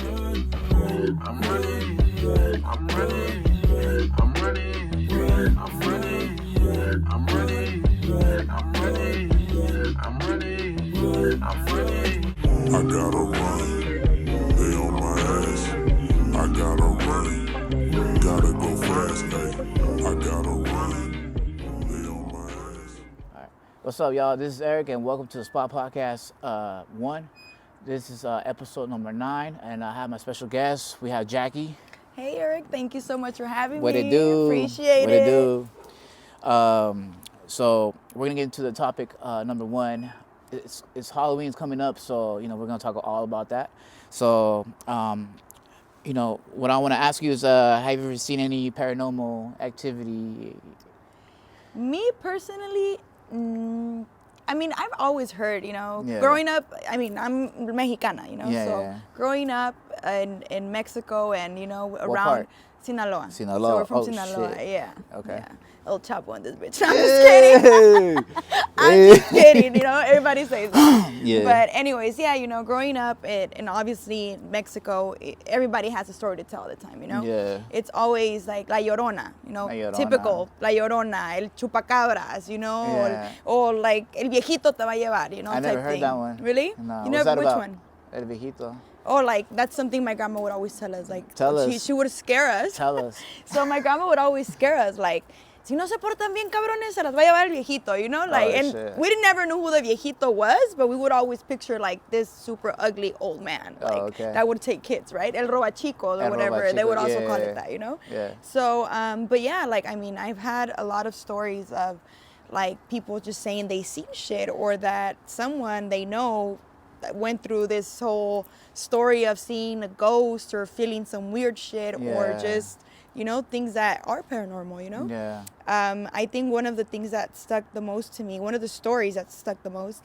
I'm running, I'm running, I'm running, I'm running, I'm running, I'm running, I'm running, I'm running. I gotta run, they on my ass. I gotta run, gotta go fast, hey. I gotta run, they on my ass. All right. What's up, y'all? This is Eric, and welcome to the Spot Podcast 1. This is episode number 9, and I have my special guest. We have Jackie. Hey, Eric. Thank you so much for having What me. it do? Appreciate what it. What it do? So we're gonna get into the topic number 1. It's Halloween's coming up, so we're gonna talk all about that. So what I want to ask you is, have you ever seen any paranormal activity? Me personally, I've always heard, Yeah. growing up, I'm Mexicana, Yeah, so yeah. growing up in Mexico and, around part? Sinaloa. Sinaloa. So we're from Oh, Sinaloa, shit. yeah. Okay. Yeah. El Chapo in this bitch. I'm just kidding. I'm just kidding, everybody says that. Yeah. But anyways, growing up and obviously Mexico, everybody has a story to tell all the time, Yeah. It's always like La Llorona, La Llorona. typical La Llorona, el chupacabras, Yeah. or like el viejito te va a llevar, I never type heard thing. that one. Really? No. You What's never, that which about? one? El viejito. Oh, like that's something my grandma would always tell us. Like Tell us. She would scare us. Tell us. So my grandma would always scare us, like, si no se portan bien cabrones, se las va a llevar el viejito, like, and shit. we never knew who the viejito was, but we would always picture like this super ugly old man, like okay. that would take kids, right? El robachico or El whatever, they robachico, would also call yeah. it that, Yeah. So, but yeah, like, I've had a lot of stories of like people just saying they seen shit, or that someone they know that went through this whole story of seeing a ghost or feeling some weird shit, or Yeah. just things that are paranormal, Yeah. I think one of the things that stuck the most to me, one of the stories that stuck the most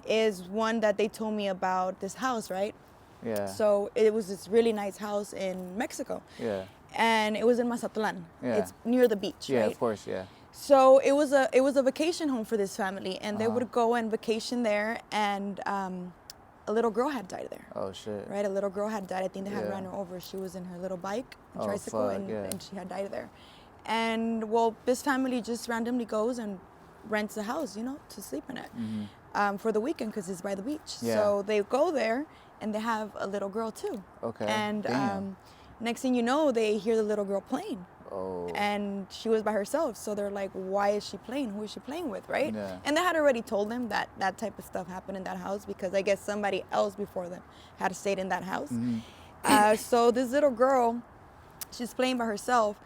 is one that they told me about this house, right? Yeah. So it was this really nice house in Mexico, Yeah. and it was in Mazatlan. Yeah. It's near the beach, Yeah. right? Of course. Yeah. So it was a vacation home for this family, and they Uh-huh. would go and vacation there, and a little girl had died there. Oh shit. Right, a little girl had died. I think they had Yeah. ran her over. She was in her little bike, Oh, tricycle, fuck, and, yeah. and she had died there. And well, this family just randomly goes and rents a house, to sleep in it for the weekend because it's by the beach. Yeah. So they go there and they have a little girl too. Okay. And Damn. next thing you know, they hear the little girl playing. Oh. And she was by herself, so they're like, why is she playing? Who is she playing with, right? Yeah. And they had already told them that that type of stuff happened in that house because I guess somebody else before them had stayed in that house. So this little girl, she's playing by herself,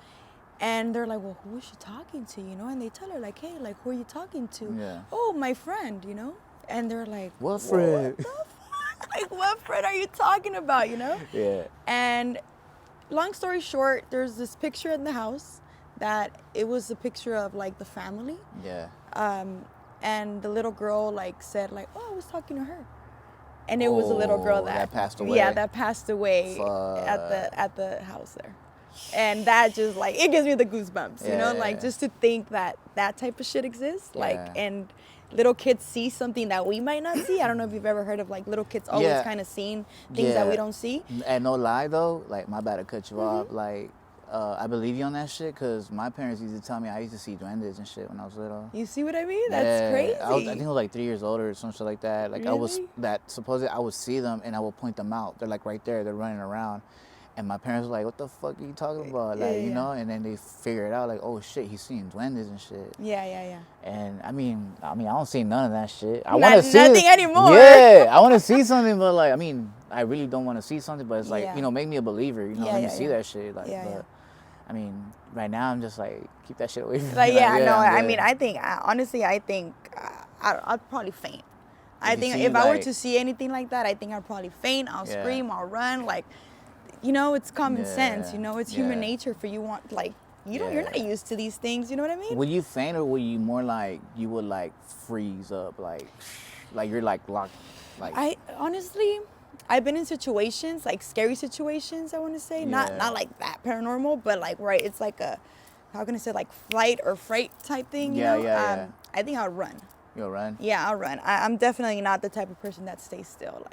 and they're like, well, who is she talking to, And they tell her, like, hey, like, who are you talking to? Yeah. Oh, my friend, And they're like, What friend? What the fuck? Like, what friend are you talking about, Yeah. And long story short, there's this picture in the house that it was a picture of like the family. Yeah. And the little girl like said like, oh, I was talking to her. And it was a little girl that passed away. Yeah, that passed away Fuck. at the house there. And that just like, it gives me the goosebumps, Yeah. like just to think that that type of shit exists. Like, Yeah. and little kids see something that we might not see. I don't know if you've ever heard of like little kids always Yeah. kind of seeing things that we don't see. And no lie though, like my bad to cut you off. Like, I believe you on that shit because my parents used to tell me I used to see duendes and shit when I was little. You see what I mean? That's Yeah. crazy. I think I was like 3 years older or some shit like that. Like Really? supposedly I would see them and I would point them out. They're like right there. They're running around. And my parents were like, what the fuck are you talking about? Like, Yeah. and then they figure it out like, oh shit, he's seeing duendes and shit. Yeah. And I mean, I don't see none of that shit. I Not- want to see nothing anymore. Yeah, I want to see something, but like, I really don't want to see something. But it's like, Yeah. make me a believer. Yeah, let me yeah, see yeah. that shit. Like, Yeah, but yeah. right now I'm just like, keep that shit away from me. Like, yeah, no, I'm good. I think, honestly, I think I'd probably faint. I If you think see, if I were like- to see anything like that, I think I'd probably faint. I'll Yeah. scream, I'll run. Like, it's common Yeah, sense, it's human yeah. nature for you want, like, you're Yeah. not used to these things, you know what I mean? Would you faint or would you more like, you would like freeze up, like you're like locked, like. I honestly, I've been in situations, like scary situations, I want to say. Yeah. Not like that paranormal, but like, right, it's like a, how can I say, like flight or fright type thing, Yeah, yeah. I think I'd run. You'll run. Yeah, I'll run. I'm definitely not the type of person that stays still.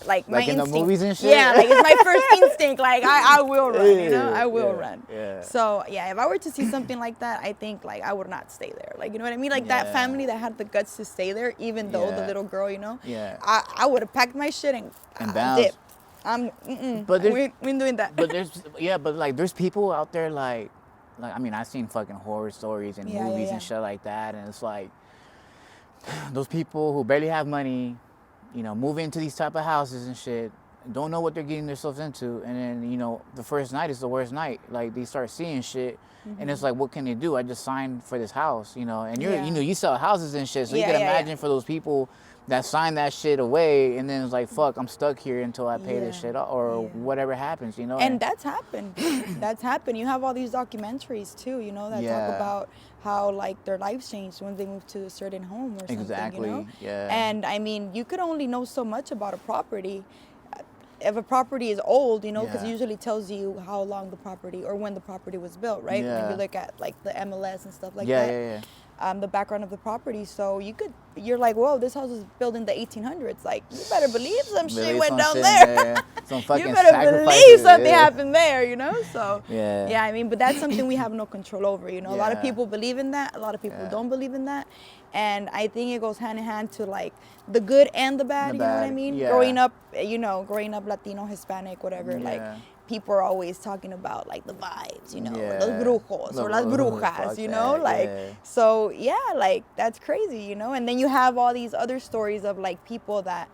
Like my Like in the instinct. movies and shit? Yeah, like it's my first instinct. Like I will run. You know, I will Yeah, run. yeah. So yeah, if I were to see something like that, I think like I would not stay there. Like you know what I mean? Like that Yeah. family that had the guts to stay there, even though the Yeah. little girl, you know. Yeah. I would have packed my shit and bounce. dip. But there's- we ain't doing that. But there's people out there like I mean, I've seen fucking horror stories and Yeah, yeah, movies yeah. and shit like that, and it's like those people who barely have money, you know, move into these type of houses and shit, don't know what they're getting themselves into, and then, you know, the first night is the worst night. Like, they start seeing shit, and it's like, what can they do? I just signed for this house, you know, and Yeah. you know, you sell houses and shit, so you Yeah, can yeah, imagine yeah. for those people that sign that shit away, and then it's like, fuck, I'm stuck here until I pay this Yeah, shit off, or yeah. whatever happens, you know. And that's happened. That's happened. You have all these documentaries too, you know, that Yeah. talk about how like their lives changed when they moved to a certain home or something. Exactly, You know? yeah. And I mean, you could only know so much about a property. If a property is old, you know, because Yeah. it usually tells you how long the property or when the property was built, right? When Yeah. you look at like the MLS and stuff like yeah, that. yeah, yeah. The background of the property. So you're like, whoa, this house was built in the 1800s. Like, you better believe some shit Believe went some down shit, there. yeah. Some fucking You better believe sacrifices, something yeah. happened there, you know? So, Yeah. I mean, but that's something we have no control over, you know? A lot of Yeah. people believe in that. A lot of people Yeah. don't believe in that. And I think it goes hand in hand to like the good and the bad, The you know what I bad, mean? yeah. Growing up, Latino, Hispanic, whatever, like Yeah. people are always talking about like the vibes, you know, Yeah. los brujos The or las brujos, brujas, fuck you know, that, like yeah. so yeah, like that's crazy, you know. And then you have all these other stories of like people that,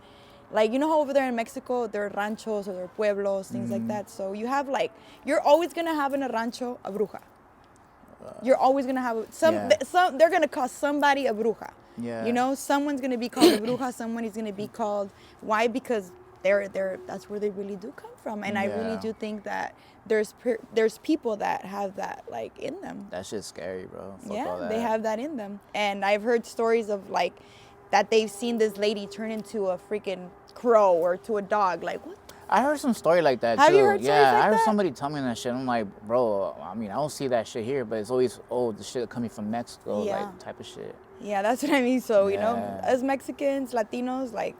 like you know how over there in Mexico there are ranchos or there are pueblos, things Mm-hmm. like that. So you have like you're always gonna have in a rancho a bruja. You're always gonna have Yeah. they're gonna call somebody a bruja. Yeah. You know, someone's gonna be called a bruja. Someone is gonna be called. Why? Because they're that's where they really do come from. And I really Yeah. do think that there's people that have that like in them. That shit's scary, bro. Fuck all Yeah, that. they have that in them. And I've heard stories of like that they've seen this lady turn into a freaking crow or to a dog. Like what? I heard some story like that Have too. you heard stories yeah, like I heard that? somebody tell me that shit. I'm like, bro, I mean, I don't see that shit here, but it's always, the shit coming from Mexico, Yeah. like type of shit. Yeah, that's what I mean. So, you know, Yeah. as Mexicans, Latinos, like,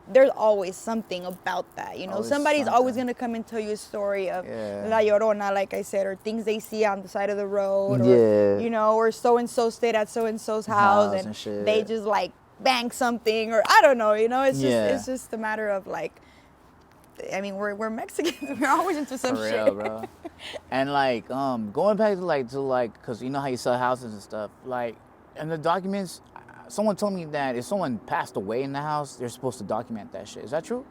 there's always something about that. You know, Always somebody's always something. going to come and tell you a story of Yeah. La Llorona, like I said, or things they see on the side of the road, or, Yeah. you know, or so-and-so stayed at so-and-so's house and and shit. they just, like, bang something, or I don't know, you know, Yeah. it's just a matter of, like, I mean, we're Mexicans. We're always into some For real, shit. bro. And like, going back to cause you know how you sell houses and stuff. Like, in the documents, someone told me that if someone passed away in the house, they're supposed to document that shit. Is that true?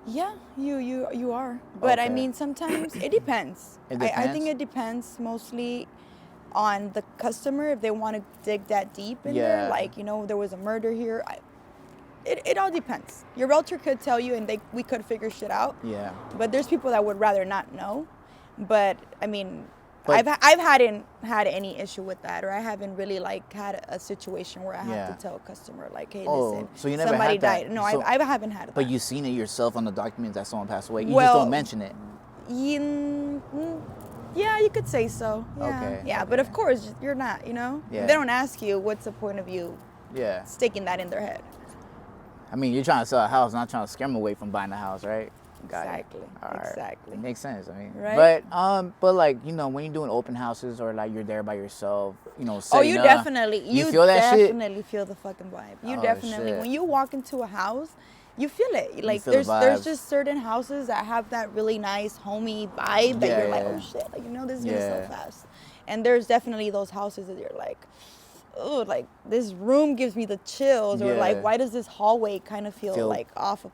Yeah, you are. But I Okay. mean, sometimes it depends. It I think depends? it depends mostly on the customer if they want to dig that deep in Yeah. there. Like, you know, there was a murder here. It all depends. Your realtor could tell you, and we could figure shit out. Yeah. But there's people that would rather not know. But I mean, But- I've hadn't had any issue with that, or I haven't really like had a situation where I have Yeah. to tell a customer like, hey, Oh, listen, so you never somebody had that. died. No, So- I haven't had that. But you seen it yourself on the documents that someone passed away. You just Well, don't mention it. Yeah, you could say so. Yeah. Okay, Yeah, but of okay. course you're not. You know, Yeah. they don't ask you what's the point of you Yeah. sticking that in their head. I mean, you're trying to sell a house, not trying to scare them away from buying a house, right? Got it. Exactly, All right. exactly. It makes sense. I mean, Right? but like, you know, when you're doing open houses or like you're there by yourself, you know, Oh, setting you up, definitely, you feel that shit? definitely feel the fucking vibe. You Oh, definitely, shit. when you walk into a house, you feel it. Like feel the there's vibes. just certain houses that have that really nice homey vibe that you're like, Yeah. oh shit, like you know this is gonna Yeah. sell fast. And there's definitely those houses that you're like, oh, like this room gives me the chills, or like Yeah. why does this hallway kind of feel Feel like off,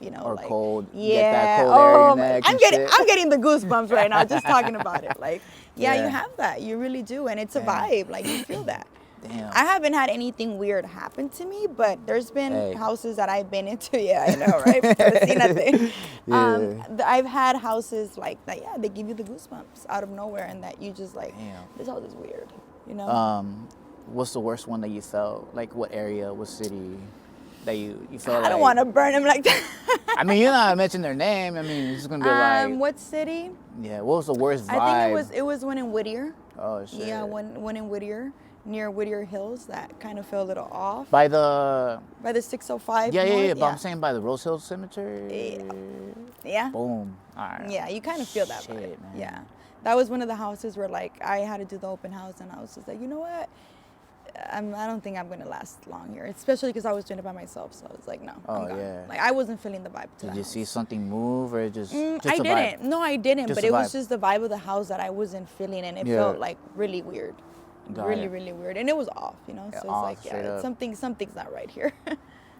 you know, or like, cold. Yeah, Get that cold air in your neck I'm and getting shit. I'm getting the goosebumps right now just talking about it. Like, yeah, Yeah. you have that, you really do, and it's a Damn. vibe. Like you feel that. Damn. I haven't had anything weird happen to me, but there's been Hey. houses that I've been into. Yeah, I know, right? Imagínate. Yeah. I've had houses like that. Yeah, they give you the goosebumps out of nowhere, and that you just like, Damn. this house is weird. You know. What's the worst one that you felt? Like, what area, what city that you felt I like? don't want to burn him like that. I mean, you're not gonna mention their name. I mean, it's just gonna be like, What city? yeah. What was the worst vibe? I think it was one in Whittier. Oh shit. Yeah, one in Whittier. near Whittier Hills that kind of feel a little off. By the 605. yeah, north, but I'm saying by the Rose Hill Cemetery. Yeah. Boom. All right. Yeah, you kind of feel that Shit, vibe. man. Yeah. That was one of the houses where like I had to do the open house and I was just like, you know what? I don't think I'm gonna last long here, especially because I was doing it by myself. So I was like, no, I'm gone. Yeah. Like I wasn't feeling the vibe to Did that you house. see something move or just I a vibe? didn't. No, I didn't. Just But a it was vibe. just the vibe of the house that I wasn't feeling, and it Yeah. felt like really weird, Got really, it. really weird, and it was off. You know, Yeah, so it's off, like, straight yeah, up. something's not right here.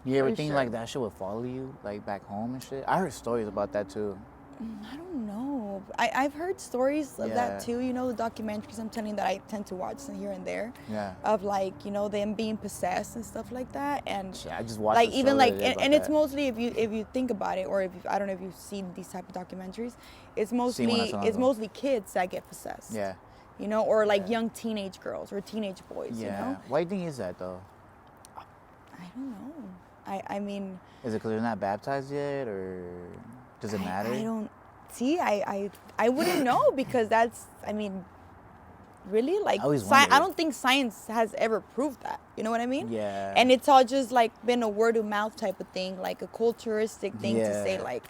You ever For think sure. like that shit would follow you like back home and shit? I heard stories about that too. I don't know. I've heard stories of Yeah. that too. You know, the documentaries I'm telling that I tend to watch here and there. Yeah. Of like, you know, them being possessed and stuff like that. And Shit, I just watched like a even show like the other day and about it's that. mostly if you think about it, or if you, I don't know if you've seen these type of documentaries, it's Seen one mostly not so long ago. mostly kids that get possessed. Yeah. You know, or like Yeah. young teenage girls or teenage boys. Yeah. You know, Why do you think is that though? I don't know. I mean. Is it because they're not baptized yet, or does it matter? I don't see. I wouldn't know because that's. I mean, really, like I always I wondered. don't think science has ever proved that. You know what I mean? Yeah. And it's all just like been a word of mouth type of thing, like a culturistic thing to say, Yeah. like,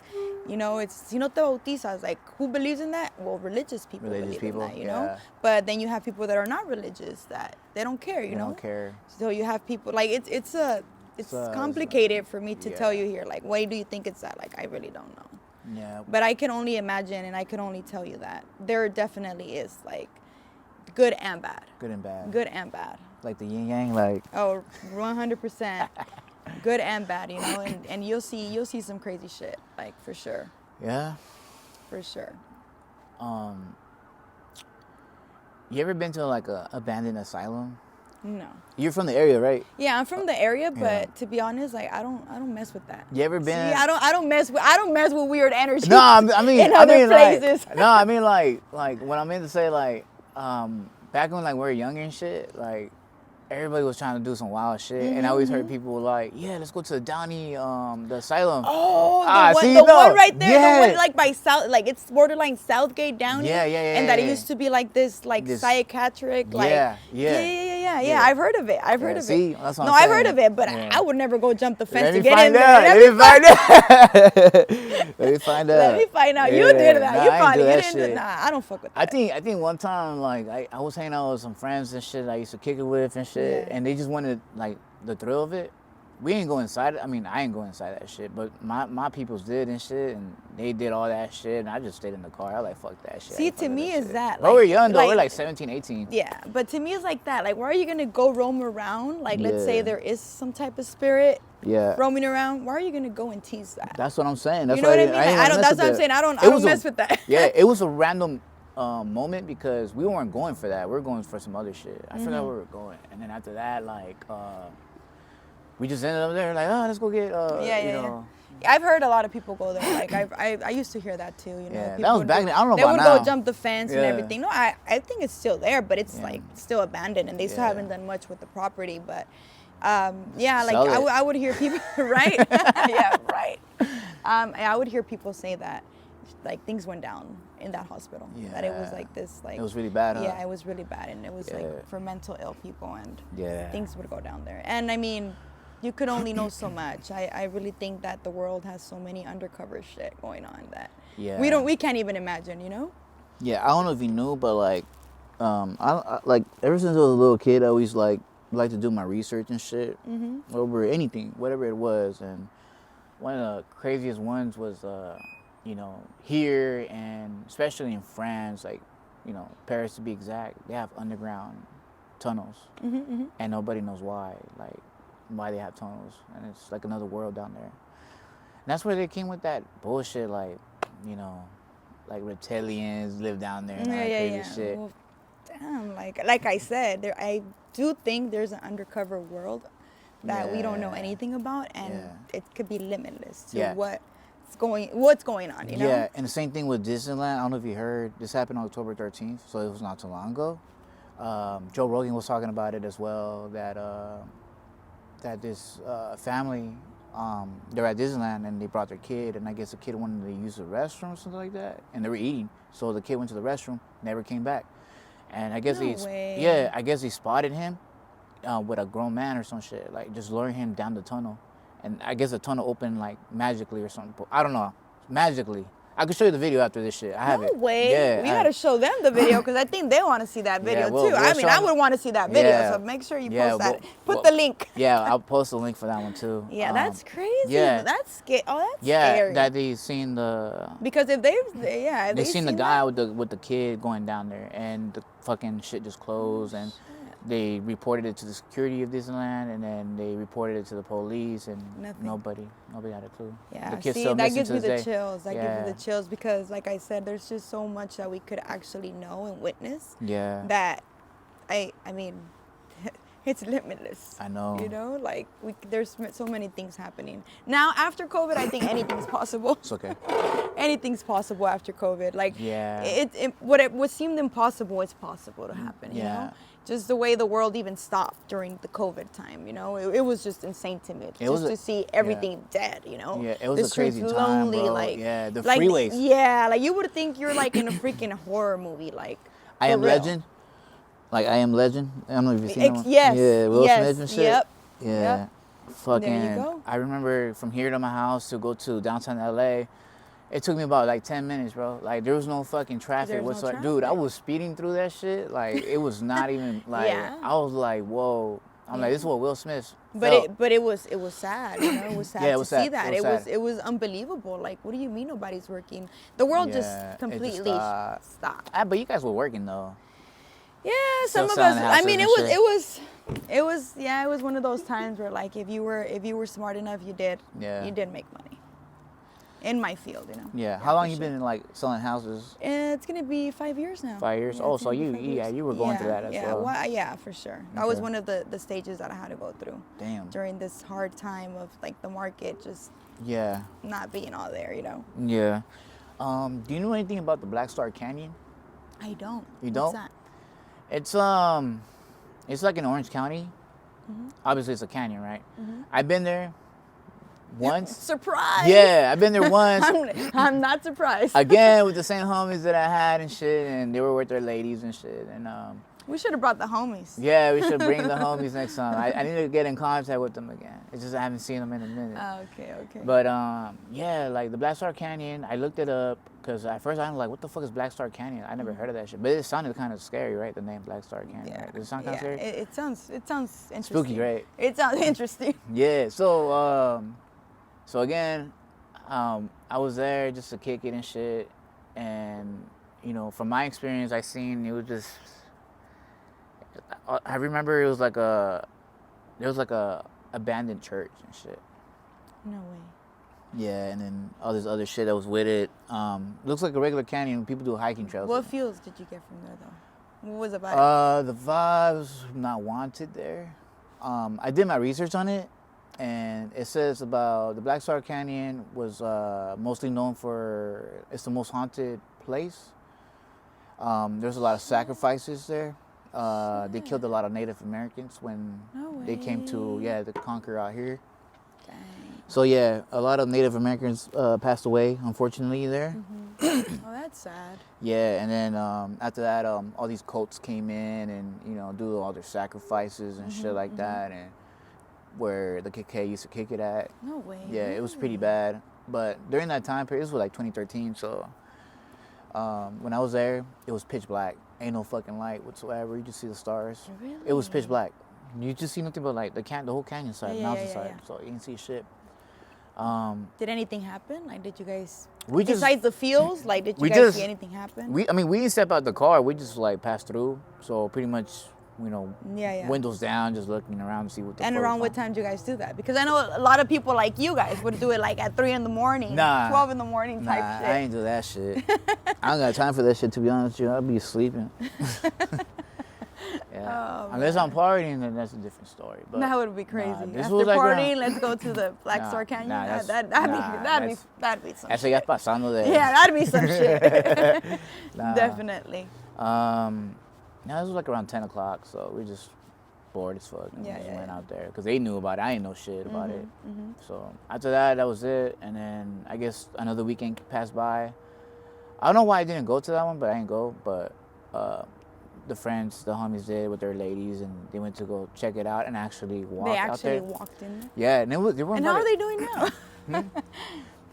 you know, it's, you know, te bautizas. Like, who believes in that? Well, religious people Religious believe people, in that, you know. yeah. But then you have people that are not religious that they don't care, you They know. don't care. So you have people like it's a- complicated for me to tell yeah. you here. Like, why do you think it's that? Like, I really don't know. Yeah. But I can only imagine, and I can only tell you that there definitely is like good and bad. Good and bad. Good and bad. Like the yin yang, like. Oh, 100%. Good and bad, you know, and you'll see some crazy shit, like for sure, Yeah. for sure. You ever been to like a abandoned asylum? No. You're from the area, right? Yeah, I'm from the area, but Yeah. to be honest, like I don't mess with that. You ever been? See, I don't mess with weird energy. No, I mean, in other places. Like, no, I mean like what I meant to say, like, back when like we were younger and shit, like everybody was trying to do some wild shit, and I always heard people like, yeah, let's go to the Downey, the asylum. Oh, see, the no. one right there, Yeah. the one like by South, like it's borderline Southgate down Yeah, here. yeah, And that it yeah. used to be like this, like This- psychiatric, like Yeah. yeah. I've heard of it. I've heard of see? it. That's what No, I'm I've heard saying. of it, but Yeah. I would never go jump the fence Let to me get find in out. there. Let me find out. Let me find out. Let me find out. You Yeah, did that. nah, You I ain't probably do you that didn't do shit. Nah, I don't fuck with that. I think one time like I was hanging out with some friends and shit I used to kick it with and shit, Yeah. and they just wanted like the thrill of it. We ain't go inside it. I mean, I ain't go inside that shit, but my peoples did and shit, and they did all that shit, and I just stayed in the car. I like fuck that shit. I See, ain't to fucking me with is shit. that, But we're like- young though. We're like- like 17, 18. Yeah, but to me it's like that. Like, why are you gonna go roam around? Like, let's say Yeah. there is some type of spirit Yeah. roaming around. Why are you gonna go and tease that? That's what I'm saying. That's You know why what I mean? didn't Like, wanna don't. mess That's with what I'm it. saying. I It don't was a- mess with that. Yeah, it was a random moment because we weren't going for that. We were going for some other shit. I forgot where we were going, and then after that, like, we just ended up there, like, oh, let's go get, you know. I've heard a lot of people go there. Like I used to hear that too. You know, Yeah, people that was would back go- then. I don't know They about would now. go jump the fence and Yeah. everything. No, I think it's still there, but it's Yeah. like still abandoned, and they still Yeah. haven't done much with the property. But yeah, like Sell it. I would hear people, right? Yeah, right. I would hear people say that, like things went down in that hospital. That it was Yeah. like this, like It was really bad, huh? Yeah, it was really bad, and it was Yeah. like for mental ill people, and Yeah. things would go down there. And I mean, you could only know so much. I really think that the world has so many undercover shit going on that Yeah. we can't even imagine, you know? Yeah, I don't know if you knew, but like, I like ever since I was a little kid, I always like to do my research and shit over anything, whatever it was. And one of the craziest ones was, you know, here and especially in France, like, you know, Paris to be exact, they have underground tunnels, and nobody knows why, like why they have tunnels, and it's like another world down there. And that's where they came with that bullshit, like, you know, like reptilians live down there and all that crazy shit. Well, damn, like I said, I do think there's an undercover world that we don't know Yeah. anything about, and Yeah. it could be limitless to Yeah. what's going on, you know? Yeah, and the same thing with Disneyland. I don't know if you heard. This happened on October 13th, so it was not too long ago. Joe Rogan was talking about it as well. That this family, they were at Disneyland and they brought their kid, and I guess the kid wanted to use the restroom or something like that, and they were eating. So the kid went to the restroom, never came back. And I guess No way. yeah, I guess he spotted him with a grown man or some shit, like just luring him down the tunnel. And I guess the tunnel opened like magically or something. I don't know, magically. I could show you the video after this shit. I have No it. way. Yeah, We gotta show them the video because I think they want to see that video we'll- too. we'll I mean, show I them- would want to see that video. Yeah. So make sure you Yeah, post that. we'll- Put the link. Yeah, I'll post a link for that one too. Yeah, that's crazy. yeah. That's scary. Oh, that's Yeah, scary. that they seen the Because if they've, yeah, if they they've seen the that- guy with the kid going down there, and the fucking shit just closed, and they reported it to the security of Disneyland, and then they reported it to the police, and Nothing. nobody had a clue. Yeah, the kid's see, still that missing gives to me this the day. chills. That Yeah. gives me the chills because, like I said, there's just so much that we could actually know and witness. Yeah, That, I mean, it's limitless. I know. You know, like there's so many things happening now. After COVID, I think anything's possible. It's okay. Anything's possible after COVID. Like, Yeah. what seemed impossible is possible to happen. You Yeah. know, just the way the world even stopped during the COVID time. You know, it was just insane to me. It was just a- to see everything dead. You know, Yeah, it was the a crazy streets time, lonely, bro. like Yeah, the like, freeways. Yeah, like you would think you're like in a freaking horror movie. Like, I for Am real. Legend. Like I Am Legend. I don't know if you've seen that one. Yes. Yeah, Will yes, Smith and shit. Yep. Yeah. Yep. Fucking. go. I remember from here to my house to go to downtown LA. It took me about like 10 minutes, bro. Like there was no fucking traffic There's no whatsoever. Dude, I traffic. was speeding through that shit. Like it was not even like Yeah. I was like, whoa. I'm like, this is what Will Smith But felt. it was sad, you know. It was sad Yeah, it to was see sad. that. It was sad. It was unbelievable. Like, what do you mean nobody's working? The world Yeah, just it just completely stopped. stopped. But you guys were working though. Yeah, Still some of selling us. I houses mean, and it shit. was one of those times where like if you were smart enough, you did make money in my field, you know. Yeah. How long for you sure. been like selling houses? It's gonna be 5 years now. 5 years? Yeah, Oh, it's so gonna be you 5 years. you were going through that as yeah, well. yeah, for sure. That was Okay. one of the stages that I had to go through Damn. during this hard time of like the market just Yeah. not being all there, you know. Yeah. Do you know anything about the Black Star Canyon? I don't. You What's don't? that? It's like in Orange County. Mm-hmm. Obviously, it's a canyon, right? I've been there once. Surprise! Yeah, I've been there once. I'm not surprised. Again, with the same homies that I had and shit, and they were with their ladies and shit. And We should have brought the homies. yeah, we should bring the homies next time. I need to get in contact with them again. It's just I haven't seen them in a minute. Okay. But yeah, like the Black Star Canyon, I looked it up because at first I'm like, what the fuck is Black Star Canyon? I never heard of that shit. But it sounded kind of scary, right? The name Black Star Canyon. Yeah. Right? Does it sound kind of scary? It sounds interesting. Spooky, right? It sounds interesting. Yeah. So again, I was there just to kick it and shit, and you know, from my experience, I seen it was just. I remember it was like there was like a abandoned church and shit. No way. Yeah, and then all this other shit that was with it. Looks like a regular canyon. People do hiking trails. What feels did you get from there though? What was about it? The vibes not wanted there. I did my research on it, and it says about the Black Star Canyon was mostly known for it's the most haunted place. There's a lot of sacrifices there. They killed a lot of Native Americans when No they came to to conquer out here. Dang. So yeah, a lot of Native Americans passed away, unfortunately, there. Oh, that's sad. Yeah, and then after that, all these cults came in and do all their sacrifices and shit like that, and where the KK used to kick it at. No way. Yeah, it was pretty bad. But during that time period, this was like 2013. So when I was there, it was pitch black. Ain't no fucking light whatsoever. You just see the stars. Really? It was pitch black. You just see nothing but like the whole canyon side, Yeah, mountain yeah, side. yeah. So you didn't see shit. Did anything happen? Like, did you guys We just besides the feels? Like, did you we guys just- see anything happen? we didn't step out the car. We just like passed through. So pretty much, Yeah. windows down, just looking around to see what the And fuck around was what on. time do you guys do that? Because I know a lot of people like you guys would do it like at 3 in the morning, Nah. 12 in the morning type Nah, shit. I ain't do that shit. I don't got time for that shit, to be honest with you. I'll be sleeping. Yeah. Oh, Unless I'm partying, then that's a different story. But That would be crazy. this After was like partying, around- let's go to the Black Nah, Star Canyon. nah, That'd that's- be some Eso shit. ya es pasando de. Yeah, that'd be some shit. Nah. Definitely. No, it was like around 10 o'clock, so we just bored as fuck and Yeah, just yeah, went yeah. out there because they knew about it. I didn't know shit about it. Mm-hmm. So after that, that was it. And then I guess another weekend passed by. I don't know why I didn't go to that one, but I didn't go. But the friends, the homies did with their ladies, and they went to go check it out and actually walk They out there. actually walked in there. Yeah, and they weren't. And how are they doing now?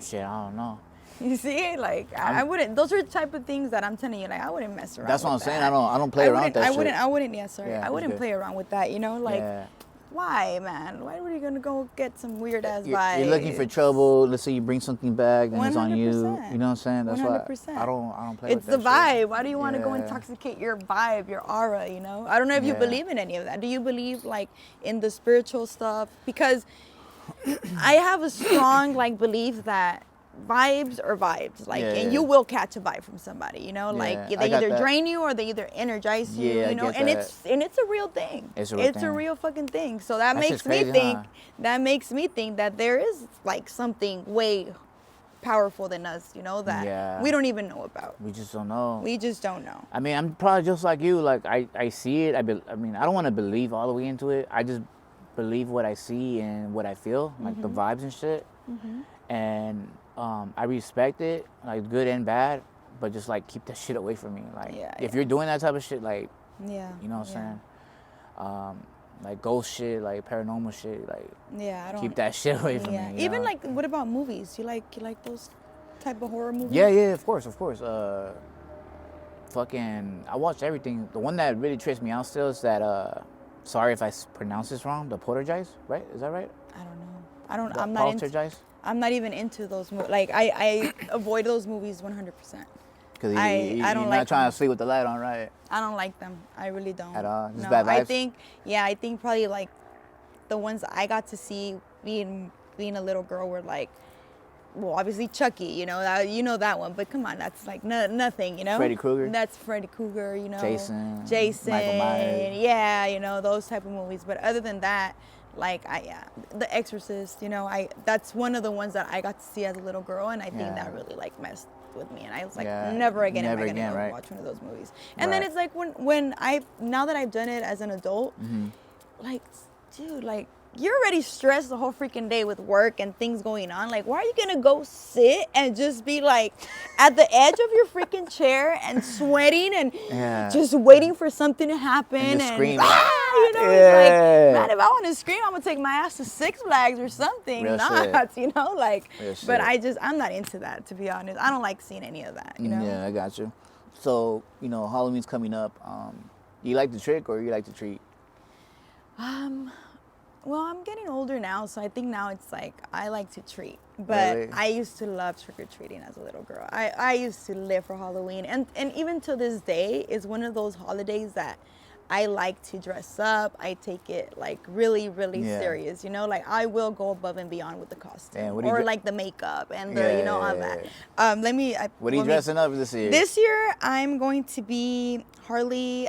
Shit, I don't know. You see, like I wouldn't. Those are the type of things that I'm telling you. Like I wouldn't mess around. That's what I'm with saying. that. I don't play around with that shit. I wouldn't. Yeah, sorry. Yeah, I wouldn't okay. play around with that. You know, like Yeah. why, man? Why were you gonna go get some weird ass vibes? You're looking for trouble. Let's say you bring something back, and it's on you. 100%. You know what I'm saying? That's 100%. why I don't play It's with the that shit. vibe. Why do you want to go Yeah. intoxicate your vibe, your aura? You know. I don't know if you Yeah. believe in any of that. Do you believe like in the spiritual stuff? Because I have a strong like belief that vibes are vibes, like, Yeah, and yeah. you will catch a vibe from somebody, you know, like Yeah, they I got either that. drain you or they either energize you, Yeah, I you know, get and that. it's a real thing. It's a real thing. real fucking thing. So that That makes shit's crazy, me think huh? that there is like something way powerful than us, you know, that Yeah. we don't even know about. We just don't know. We just don't know. I mean, I'm probably just like you. Like I see it. I mean, I don't want to believe all the way into it. I just believe what I see and what I feel, like the vibes and shit. And I respect it, like good and bad, but just like keep that shit away from me. Like Yeah, if yeah. you're doing that type of shit, like Yeah. you know what I'm yeah. saying, like ghost shit, like paranormal shit, like Yeah, I don't keep that shit away from yeah. me. you Even know? like what about movies? You like those type of horror movies? Yeah, of course. Fucking, I watched everything. The one that really trips me out still is that. Sorry if I pronounce this wrong. The Poltergeist, right? Is that right? I don't know. I don't. The I'm not into. Poltergeist. I'm not even into those movies. Like I avoid those movies 100%. Because I you're don't not like trying them. to sleep with the light on, right? I don't like them. I really don't. At all? Just No, bad I vibes? think probably like the ones I got to see being a little girl were like, well, obviously Chucky, you know that one. But come on, that's like nothing, you know. Freddy Krueger? That's Freddy Krueger, you know. Jason, Jason. Michael Myers. Yeah, you know those type of movies. But other than that, like The Exorcist, you know, that's one of the ones that I got to see as a little girl, and I think that really like messed with me, and I was like, Yeah, never again am I never gonna again, go right? watch one of those movies. And then Right. it's like when now that I've done it as an adult, Mm-hmm. like, dude, like you're already stressed the whole freaking day with work and things going on. Like, why are you gonna go sit and just be like at the edge of your freaking chair and sweating and Yeah. just waiting for something to happen And just scream. you know, Yeah. it's like, man, if I want to scream, I'm gonna take my ass to Six Flags or something. Real Not, you know, like. Real But shit. I'm not into that, to be honest. I don't like seeing any of that. You know. Yeah, I got you. So, Halloween's coming up. You like to trick or you like to treat? Well, I'm getting older now, so I think now it's like I like to treat. But Really? I used to love trick-or-treating as a little girl. I used to live for Halloween. And even to this day, it's one of those holidays that I like to dress up. I take it like really, really Yeah. serious. You know, like I will go above and beyond with the costume. Damn, what do you or dre- like the makeup and the, all Yeah. that. What are you dressing up this year? This year, I'm going to be Harley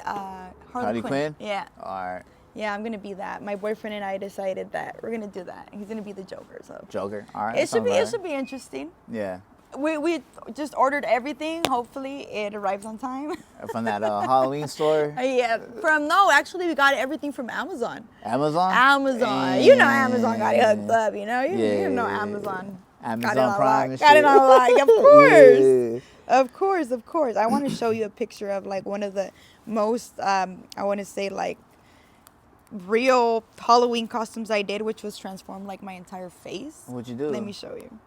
Quinn? Yeah. All right. Yeah, I'm gonna be that. My boyfriend and I decided that we're gonna do that. He's gonna be the Joker. So Joker. All right. it should sounds be right. interesting. Yeah. We just ordered everything. Hopefully it arrives on time. From that Halloween store. Actually we got everything from Amazon. Amazon? Amazon. You know Amazon got it hooked up, you know? You know Yeah. Amazon. Amazon got it on Prime lock. and Got it shit. on lock. Of course. Yeah. Of course. I want to show you a picture of like one of the most I want to say like real Halloween costumes I did, which was transform like my entire face. What'd you do? Let me show you.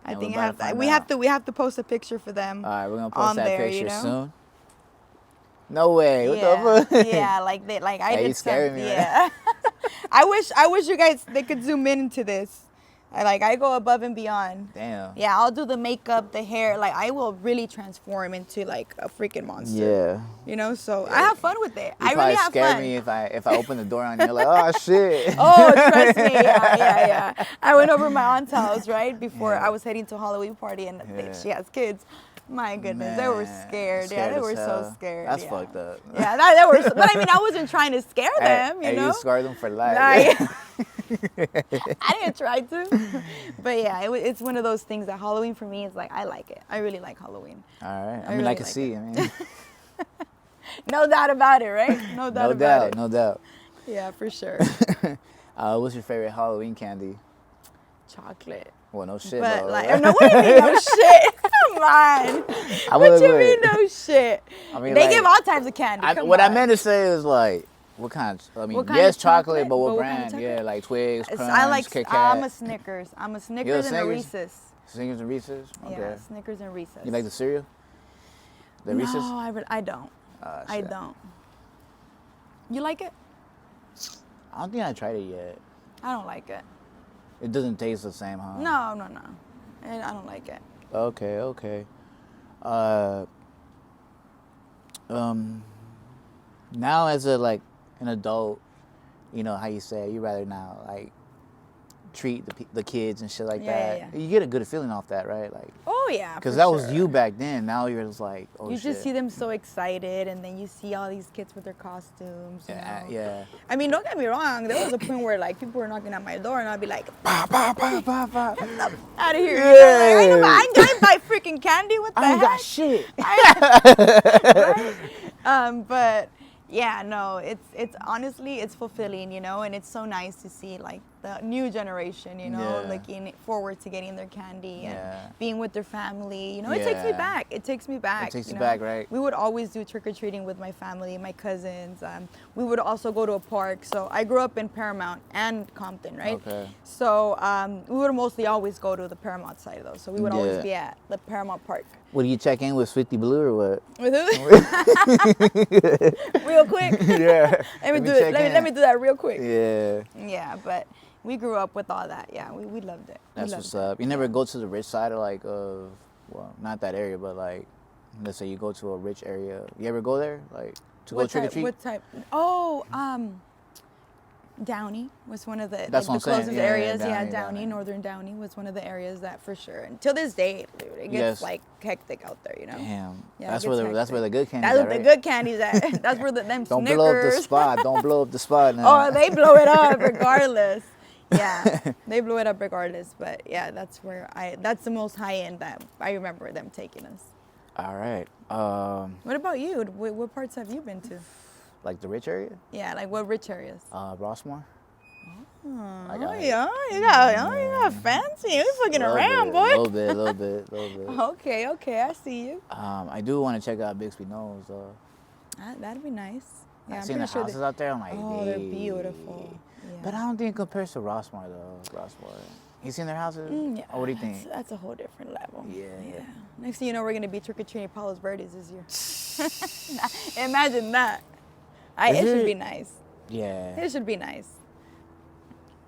I Yeah, think we're about to find we have to post a picture for them. All right, we're gonna on post that there, picture you know? soon. No way. What yeah, the fuck? yeah, like I Hey, you did scaring something. me, Yeah. I wish you guys they could zoom into this. I go above and beyond. Damn. Yeah, I'll do the makeup, the hair. Like I will really transform into like a freaking monster. Yeah. You know, so I have fun with it. You I probably really have scare fun. me if I open the door on you. Like, oh shit. Oh, trust me. Yeah. I went over my aunt's house, right? Before I was heading to a Halloween party and Yeah. she has kids. My goodness, they were Man, scared. Yeah, they as were so hell. scared. That's yeah. fucked up. Yeah, they were. But I mean, I wasn't trying to scare them, you know? You scarred them for life. I didn't try to. But yeah, it's one of those things that Halloween for me is like, I like it. I really like Halloween. All right. I really mean, I can like see. it. I mean, No doubt about it, right? No doubt no about doubt. it. No doubt. Yeah, for sure. What's your favorite Halloween candy? Chocolate. Well, no shit, But bro. like, no, what do you mean? No shit. on. I What would you agree. mean no shit? I mean, They like, give all types of candy. Come what I on. meant to say is like, what kind? I mean, What kind yes, of chocolate, chocolate? but what But what kind of brand? Yeah, chocolate? like Twigs, Crunch, I like. Kit I'm Kat. a Snickers. I'm a You're Snickers and a Snickers? Reese's. Snickers and Reese's. Okay. Yeah, Snickers and Reese's. You like the cereal? The Reese's? No, I don't. I Shit. don't. You like it? I don't think I tried it yet. I don't like it. It doesn't taste the same, huh? No. I don't like it. Okay. Now as an adult, you know how you say you rather now like treat the kids and shit like that. Yeah. You get a good feeling off that, right? Like, Oh yeah. because for that was sure. you back then. Now you're just like, oh You shit. just see them so excited, and then you see all these kids with their costumes. You know? Yeah. I mean, don't get me wrong. There was a point where like people were knocking at my door, and I'd be like, Bah, bah, bah, bah, bah. out of here. Yeah. You know? Like, I ain't buy freaking candy. What the I ain't heck? got shit. Right? But yeah, no, it's honestly it's fulfilling, you know, and it's so nice to see like the new generation, you know, Yeah. looking forward to getting their candy and Yeah. being with their family. You know, it takes me Yeah. back. It takes me back. It takes you know? back, right? We would always do trick or treating with my family, my cousins. We would also go to a park. So I grew up in Paramount and Compton, right? Okay. So we would mostly always go to the Paramount side though. So we would always Yeah. be at the Paramount Park. What do you check in with Sweetie Blue or what? With who? Real quick. Yeah. Let me do check it. Let in. me do that real quick. Yeah. Yeah, but we grew up with all that. Yeah, we loved it. We That's loved what's it. up. You never go to the rich side of well, not that area, but like, let's say you go to a rich area. You ever go there, like, to go trick or treat? What type? Oh, Downey was one of the, That's like, what the I'm saying. closest Yeah, areas. Downey. Downey, Northern Downey was one of the areas that for sure. And till this day, dude, it gets Yes. like hectic out there, you know. Damn. Yeah, that's it where gets that's where the good candy's That's at, where right? the good candy's at. That's where them Don't Snickers. blow up the spot. Don't blow up the spot now. Oh, they blow it up regardless. Yeah, they blew it up regardless. But yeah, that's the most high end that I remember them taking us. All right. What about you? What parts have you been to? Like the rich area? Yeah, like what rich areas? Rossmore. Oh, got- yeah, you got fancy. You fucking around, boy. A little bit. Okay, I see you. I do want to check out Bixby Knolls though. That'd be nice. Yeah, I've I'm seen the pretty sure houses out there. I'm like, Oh, they're "Hey." beautiful. Yeah. But I don't think it compares to Rossmore though. Rossmore. You seen their houses? Yeah, Or what do you think? That's a whole different level. Yeah. Next thing you know, we're gonna be trick or treating Palos Verdes this year. Imagine that. It Is should it- be nice. Yeah. It should be nice.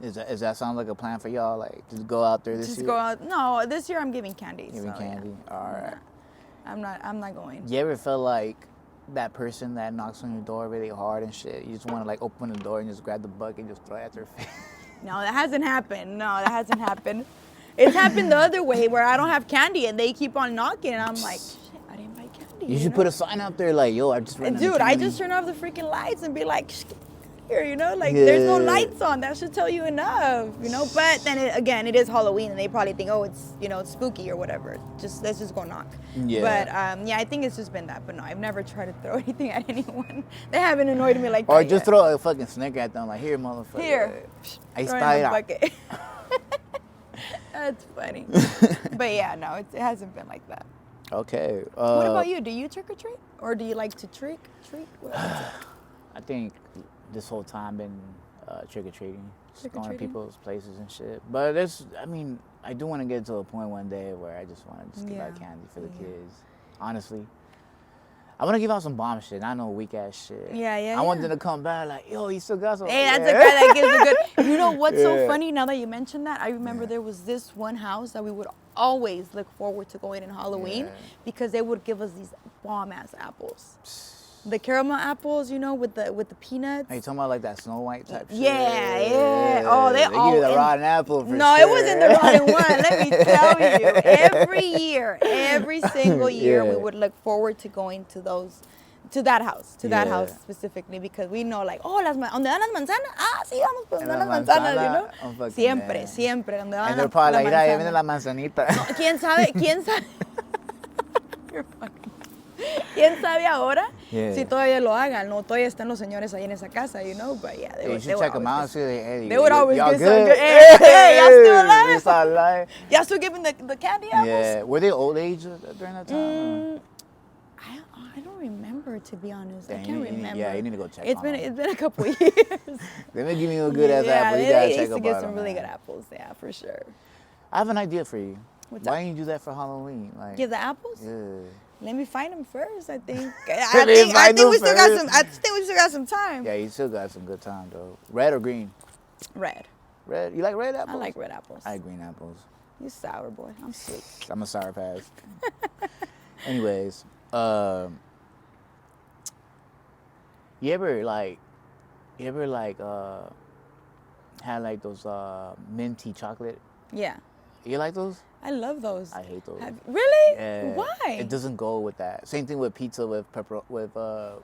Is that sound like a plan for y'all? Like just go out there this Just year? go out. No, this year I'm giving candy. Giving so, candy. Yeah. All right. I'm not going. You ever felt like that person that knocks on your door really hard and shit? You just want to like open the door and just grab the bucket and just throw it at their face. No, that hasn't happened. No, that hasn't happened. It's happened the other way where I don't have candy and they keep on knocking and I'm like, shit, I didn't buy candy. You should know? put a sign up there like, yo, I just ran out of Dude, I candy. just turn off the freaking lights and be like, "Shh, get here, you know, like there's no Yeah. lights on. That should tell you enough, you know. But then it is Halloween and they probably think, oh, it's it's spooky or whatever. Let's just go knock. Yeah. But yeah, I think it's just been that. But no, I've never tried to throw anything at anyone. They haven't annoyed me like Or that just yet. throw a fucking Snicker at them like, here, motherfucker. Here. Ahí Throw it está, in the mira. bucket. That's funny. But yeah, no, it hasn't been like that. Okay. What about you? Do you trick or treat, or do you like to treat? What's it? I think this whole time been trick or treating, just going to Trick-or-treating? people's places and shit. But I do want to get to a point one day where I just want to just give out Yeah. candy for the Yeah. kids. Honestly, I want to give out some bomb shit, not no weak ass shit. Yeah. I want them to come back like, yo, you still got some. Hey, that's Yeah. a guy that gives a good. You know what's so Yeah. funny now that you mentioned that? I remember there was this one house that we would always look forward to going in Halloween Yeah. because they would give us these bomb ass apples, the caramel apples, with the peanuts. Are you talking about like that Snow White type shit? Yeah. Oh, they give you the and- rotten apple for No, sure. it wasn't the rotten one. Let me tell you. Every year, every single year, we Yeah. would look forward to going to that house Yeah. specifically because we know like, oh, ¿dónde dan las manzanas? Ah, sí, vamos pues, En dan la las manzanas, manzana, oh, fucking Siempre, yeah. siempre, donde dan And they're la probably like, mira, ahí manzana. viene la manzanita. ¿Quién sabe? You're fucking- ¿Quién sabe ahora? Yeah. si todavía lo hagan. No todavía están los señores ahí en esa casa, you know. But yeah, Yeah, you should check them out. See, hey, they would always y'all get good? some good. Hey, y'all still alive? They still alive. Y'all still giving the candy apples? Yeah. Were they old age during that time? I don't remember, to be honest. Damn, I can't remember. Yeah, you need to go check. It's on been them. a couple years. They may give you a good ass yeah, apple. You they gotta used check to them get out. some really good apples. Yeah, for sure. I have an idea for you. What's Why up? didn't you do that for Halloween? Like, Give the apples? yeah. Let me find them first. I think. Let me find them we still got first. some. I think we still got some time. Yeah, you still got some good time though. Red or green? Red. Red. You like red apples? I like red apples. I like green apples. You sour boy. I'm sweet. I'm a sour patch. Anyways, you ever had like those minty chocolate? Yeah. You like those? I love those. I hate those. Really? Yeah. Why? It doesn't go with that. Same thing with pizza with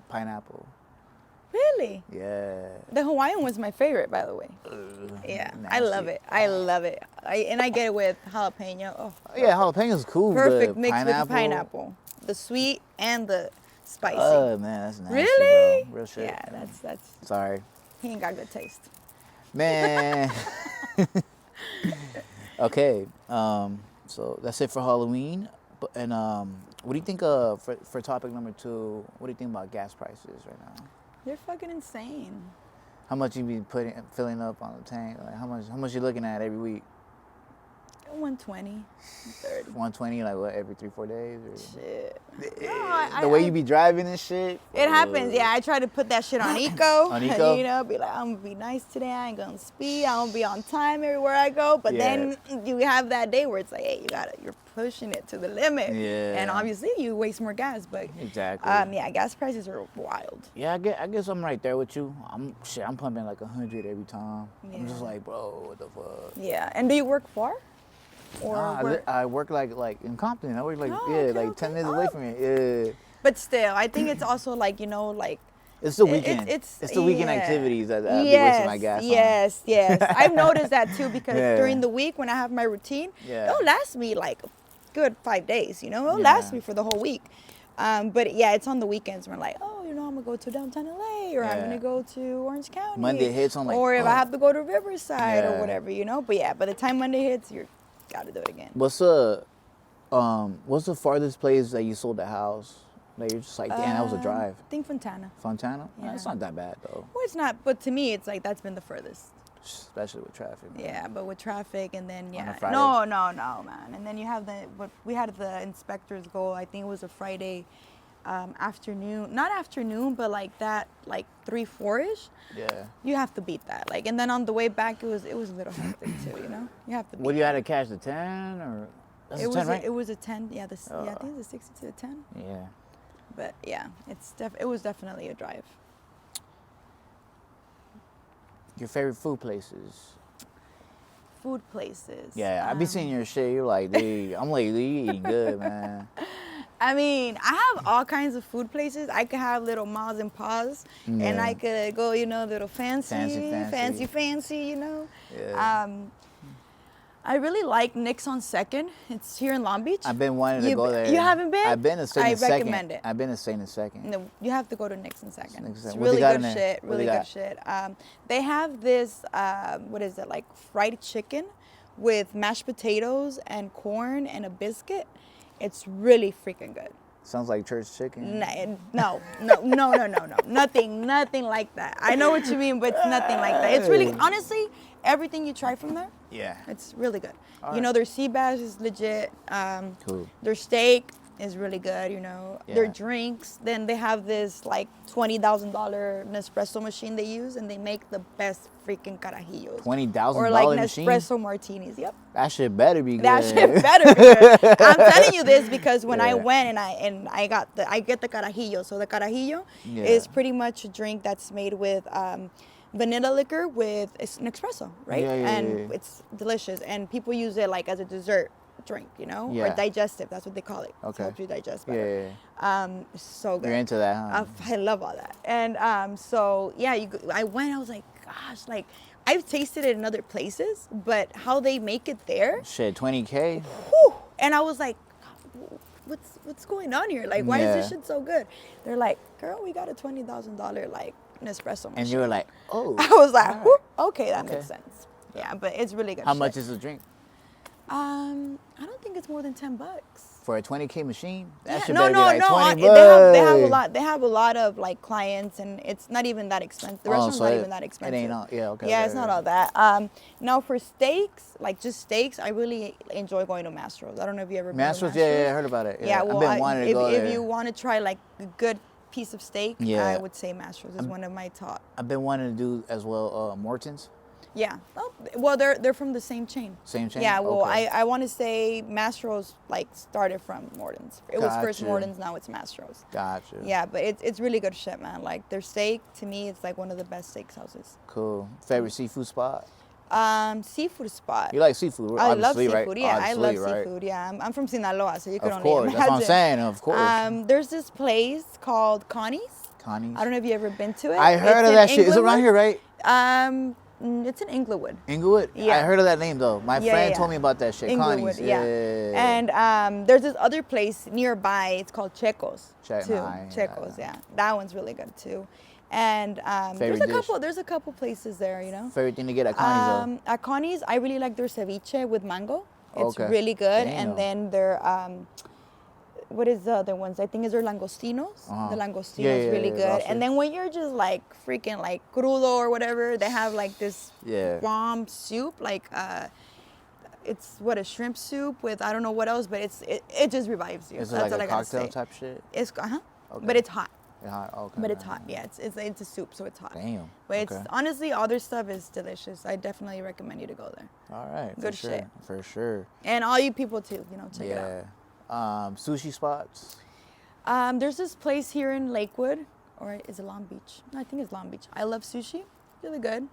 pineapple. Really? Yeah. The Hawaiian one's my favorite, by the way. Yeah, I love nasty. it. I love it. I get it with jalapeno. Oh, Yeah, jalapenos cool. perfect but mix pineapple, with pineapple. The sweet and the spicy. Oh man, that's nasty, Really? bro. Real shit. Yeah, that's. Sorry, He ain't got good taste. man. Okay, so that's it for Halloween. And what do you think for topic number 2? What do you think about gas prices right now? They're fucking insane. How much you be filling up on the tank? Like how much you looking at every week? 120, 30. 120, like what, every 3-4 days? Or? Shit. The way you be driving and shit. It happens. Yeah, I try to put that shit on eco. On eco? You know, be like, I'm gonna be nice today. I ain't gonna speed. I'm gonna be on time everywhere I go. But Yeah. then you have that day where it's like, hey, you're pushing it to the limit. Yeah. And obviously you waste more gas. But Exactly. yeah, gas prices are wild. Yeah, I guess I'm right there with you. I'm pumping like 100 every time. I'm just Yeah. like, bro, what the fuck? Yeah. And do you work far? Or Nah, where- I work like in Compton. I work like Oh, yeah, okay, like okay. 10 minutes away from here. Yeah. But still, I think it's also like, you know, like It's the weekend. It's the weekend yeah. activities that I be wasting my gas on. Yes. I've noticed that too because Yeah. during the week when I have my routine, Yeah. it'll last me like a good 5 days, you know? It'll Yeah. last me for the whole week. But yeah, it's on the weekends when we're like, oh, you know, I'm gonna go to downtown LA or I'm Yeah. gonna go to Orange County. Monday hits, I'm like, or if I fuck. have to go to Riverside Yeah. or whatever, you know? But yeah, by the time Monday hits, you gotta do it again. What's the farthest place that you sold a house? Like you're just like, damn, that was a drive. I think Fontana. Fontana? Yeah. That's not that bad though, Well, it's not, but to me, it's like that's been the furthest. especially with traffic. man. Yeah, but with traffic and then a yeah, Friday? no, man. And then you have we had the inspectors go. I think it was a Friday afternoon, not afternoon, but like 3-4ish. Yeah. You have to beat that. Like, and then on the way back, it was a little hectic too. You know, you have to. Beat What, you had to catch the 10 or? That's it a 10, right? It was a 10. Yeah, I think it was a 60 to a 10. Yeah. But yeah, it was definitely a drive. Your favorite food places? Food places. Yeah, I be seeing your shit. You're like, dude, I'm like, dude, you eating good, man. I mean, I have all kinds of food places. I could have little Ma's and Pa's, and Yeah. I could go, you know, little fancy, you know. Yeah. I really like Nick's on Second. It's here in Long Beach. I've been wanting to go there. You haven't been? I've been to Saint I and Second. recommend it. I've been to Saint and Second. No, you have to go to Nick's on Second. Nick's on It's Second. What they really got good in there? shit. What Really they good got? shit. They have this, what is it, like fried chicken with mashed potatoes and corn and a biscuit. It's really freaking good. Sounds like church chicken. No, nothing like that. I know what you mean, but it's nothing like that. It's really, honestly, everything you try from there, Yeah. it's really good. All You know, right. their sea bass is legit. Cool. Their steak is really good, you know. Their Yeah. drinks, then they have this like $20,000 Nespresso machine they use, and they make the best freaking carajillos. $20,000 Or like machine? Nespresso martinis, yep. That shit better be good. That shit better be good. I'm telling you this because when I Yeah. went and I get the carajillo. So the carajillo Yeah. is pretty much a drink that's made with vanilla liquor with it's an espresso, right? Yeah, yeah, and yeah. it's delicious. And people use it like as a dessert drink, you know, Yeah. or digestive. That's what they call it. Okay. To help you digest Yeah, better. yeah, So good. You're into that, huh? I love all that. And so yeah, I went. I was like, gosh, like I've tasted it in other places, but how they make it there. Shit, 20K? Whew. And I was like, what's going on here? Like, why is this Yeah. shit so good? They're like, girl, we got a $20,000 like Nespresso machine. And you were like, oh. I was like, alright. "Whoop, okay, that Okay. makes sense. Yeah, but it's really good. How shit. much is the drink? I don't think it's more than $10. For a 20K machine? That Yeah, should no, better no, be like no. 20 They have a bucks. lot. They have a lot of like clients, and it's not even that expensive. The restaurant's so not it- even that expensive. It ain't all, yeah, okay. Yeah, okay, it's not okay. all that. Now for steaks, like just steaks, I really enjoy going to Mastro's. I don't know if you ever been to Masters, yeah, I heard about it. Yeah, well, I've been wanting to go there. if you want to try like a good piece of steak, Yeah. I would say Mastro's is one of my top. I've been wanting to do as well Morton's. Yeah. Oh, well, they're from the same chain. Same chain? Yeah. Well, Okay. I want to say Mastro's like started from Morton's. It was first Gotcha. Morton's, now it's Mastro's. Gotcha. Yeah, but it's really good shit, man. Like their steak, to me, it's like one of the best steakhouses. Cool. Favorite seafood spot? Seafood spot. You like seafood, I love obviously, seafood. right? Yeah, I love Obviously, right? seafood. Yeah, I'm from Sinaloa, so you can Of only course, imagine. that's what I'm saying, of course. There's this place called Connie's. Connie's? I don't know if you ever been to it. I heard It's of in that shit. Is it around Inglewood. here, right? It's in Inglewood. Inglewood? Yeah. I heard of that name, though. My Yeah, friend yeah. told me about that shit. Inglewood, Connie's. yeah. And there's this other place nearby. It's called Checo's too. Nah, I ain't Checo's, had yeah. That one's really good too. And Favorite dish? there's a couple places there, you know. Favorite thing to get at Connie's, At Connie's, I really like their ceviche with mango. It's Okay. really good. Damn. And then their what is the other ones? I think is their langostinos. Uh-huh. The langostinos Yeah, yeah, really yeah, good. lobster. And then when you're just like freaking like crudo or whatever, they have like this Yeah. bomb soup, like it's what, a shrimp soup with I don't know what else, but it just revives you. Is it That's like all a I gotta cocktail say. type shit? It's Okay. but it's hot. Yeah, okay. But it's hot. Yeah, it's a soup, so it's hot. Damn. But it's okay. honestly, all their stuff is delicious. I definitely recommend you to go there. All right. Good for sure. shit. For sure. And all you people too, you know, check it out. Yeah. Sushi spots. There's this place here in Lakewood, or is it Long Beach? No, I think it's Long Beach. I love sushi. Really good.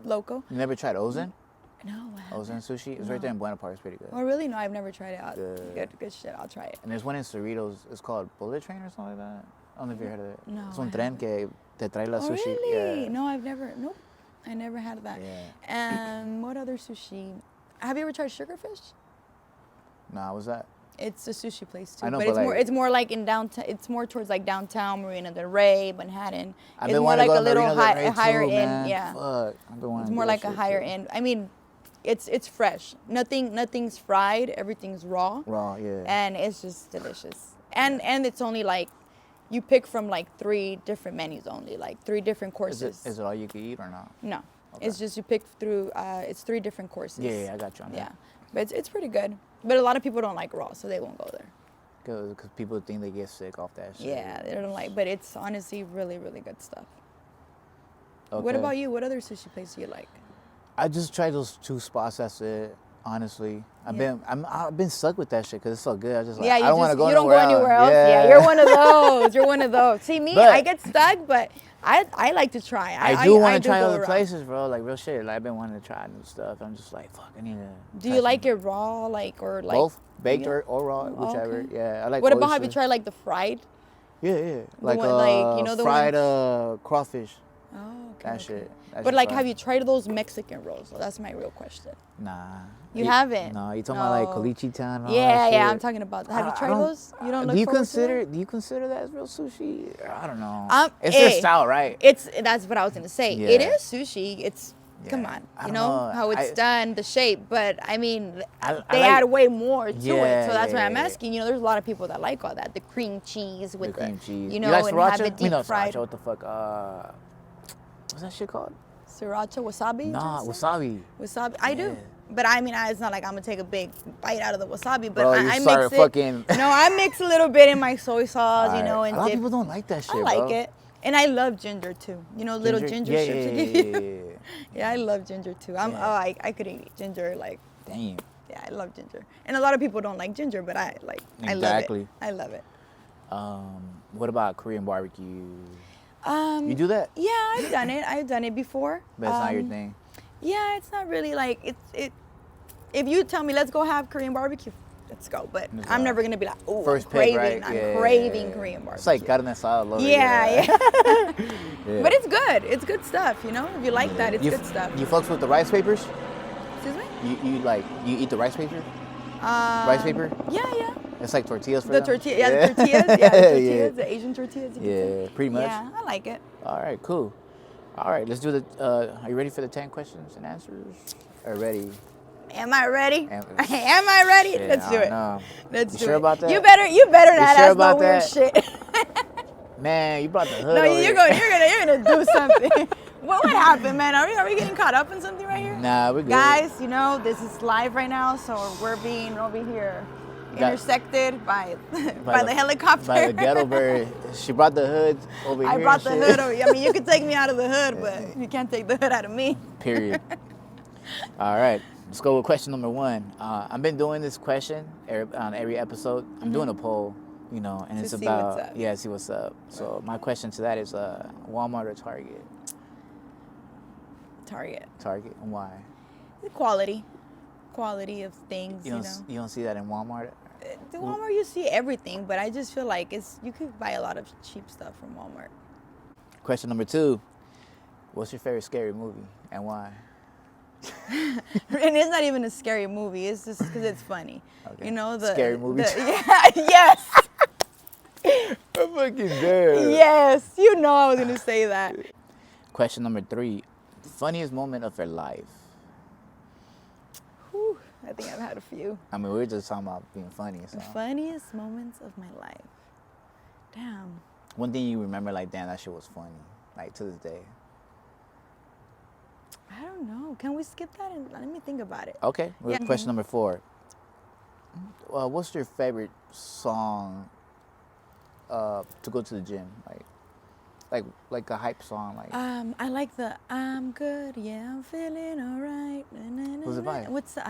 Local. You never tried Ozen? No, I haven't. Ozen sushi? It's right there in Buena Park. It's pretty good. Oh, really? No, I've never tried it out. Good. Good shit. I'll try it. And there's one in Cerritos. It's called Bullet Train or something like that. I don't know if you heard of it. No, Es un I tren que te trae la Oh, sushi. really? Yeah. No, I've never. Nope. I never had that. Yeah. What other sushi? Have you ever tried Sugarfish? Nah, what's that? It's a sushi place too. I know, but but it's more like in downtown. It's more towards like downtown Marina del Rey, Manhattan. I've It's been more wanting like to go a to little Marina del Rey higher too, end. man. Yeah. Fuck. I've been wanting It's to more do like that a shit, higher too. end. I mean, it's fresh. Nothing's fried. Everything's raw. Raw, yeah. And it's just delicious. And it's only like you pick from like 3 different menus only, like 3 different courses. Is it all you can eat or not? No, Okay. it's just you pick through. It's 3 different courses. Yeah, I got you on that. Yeah, but it's pretty good. But a lot of people don't like raw, so they won't go there. Because people think they get sick off that shit. Yeah, they don't like. But it's honestly really, really good stuff. Okay. What about you? What other sushi place do you like? I just tried those 2 spots. That's it. Honestly, I've Yeah. been stuck with that shit because it's so good. I just like Yeah, I don't want to go you don't go anywhere else. Yeah, you're one of those. You're one of those. See me, But- I get stuck, but I like to try. I do want to do try go other around. places, bro. Like real shit. Like I've been wanting to try new stuff. I'm just like, fuck, I need to. Do try you like some- it raw, like or like both baked yeah. or raw, Oh, whichever? okay. Yeah, I like. What about have you oysters. tried like the fried? Yeah, like one, like, you know, the fried ones- crawfish. Oh, okay. That okay. shit. That But shit's like, fire. have you tried those Mexican rolls? So that's my real question. Nah. You haven't? No, you talking about like No. Caliche Town? and all Yeah, that yeah, shit? I'm talking about. Have you I tried don't- those? You don't look do you forward consider? to it? Do you consider that as real sushi? I don't know. It's hey, their style, right? That's what I was gonna say. Yeah. It is sushi. It's come Yeah. on, I you don't know know. how it's done, the shape. But I mean, I they like- add way more to it. Yeah, So that's why yeah, I'm yeah. asking. You know, there's a lot of people that like all that. The cream cheese with The cream cheese. you know, like and have sriracha? it deep no, fried. sriracha. What the fuck? What's that shit called? Sriracha wasabi. Nah, wasabi. Wasabi. I do. Yeah. But I mean, it's not like I'm gonna take a big bite out of the wasabi. But Bro, you I start mix it. fucking- No, I mix a little bit in my soy sauce, you know, Alright. and a lot of dip. people don't like that shit, I like bro. it, and I love ginger too. You know, little ginger yeah, strips. yeah, they give yeah, you. yeah, yeah, yeah. Yeah, I love ginger too. Yeah. I could eat ginger like. Damn. Yeah, I love ginger, and a lot of people don't like ginger, but I like. Exactly. I love it. What about Korean barbecue? I love it. You do that? Yeah, I've done it. I've done it before. But it's not your thing. Yeah, it's not really like it. If you tell me let's go have Korean barbecue, let's go. But It's I'm not. never gonna be like, oh, First I'm pick, craving. right? I'm Yeah. craving Korean barbecue. It's like carne asada. Love it, Yeah, yeah. Yeah. But it's good. It's good stuff. You know, if you like that, it's you, good stuff. You fucks with the rice papers? Excuse me. You eat the rice paper? Rice paper? Yeah, yeah. It's like tortillas for The them? tortilla, yeah, the tortillas, yeah, the tortillas, the Asian tortillas. You could say. Yeah, pretty much. Yeah, I like it. All right, cool. All right, let's do the. Are you ready for the 10 questions and answers? Are ready? Am I ready? Am- Am I ready? Shit, Let's do I it. know. Let's You do sure it. about that? You better not sure ask about no weird that? shit. Man, you brought the hood No, over you're gonna do something. What happened, man? Are we getting caught up in something right here? Nah, we're good. Guys, you know this is live right now, so we're being over here Got- intersected by the helicopter. By the ghetto bird. She brought the hood over here. I brought the and hood shit. over. I mean, you can take me out of the hood, but you can't take the hood out of me. Period. All right, let's go with question number 1. I've been doing this question on every episode. I'm doing a poll, you know, and To it's see about what's up. yeah, see what's up. So my question to that is Walmart or Target? Target. Target, and why? The quality of things. You don't see that in Walmart. The Walmart, you see everything, but I just feel like you could buy a lot of cheap stuff from Walmart. Question number 2. What's your favorite scary movie and why? And it's not even a scary movie. It's just because it's funny. Okay. You know the Scary movies? Yeah, yes, I'm fucking dead. yes. You know I was gonna say that. Question number 3. Funniest moment of your life. Whew, I think I've had a few. I mean, we were just talking about being funny. So. The funniest moments of my life. Damn. One thing you remember, like, damn, that shit was funny, like to this day. I don't know. Can we skip that and let me think about it? Okay. Yeah. Question number 4. What's your favorite song to go to the gym? Like a hype song, like. I like the I'm good, yeah, I'm feeling alright. Who's it by? What's the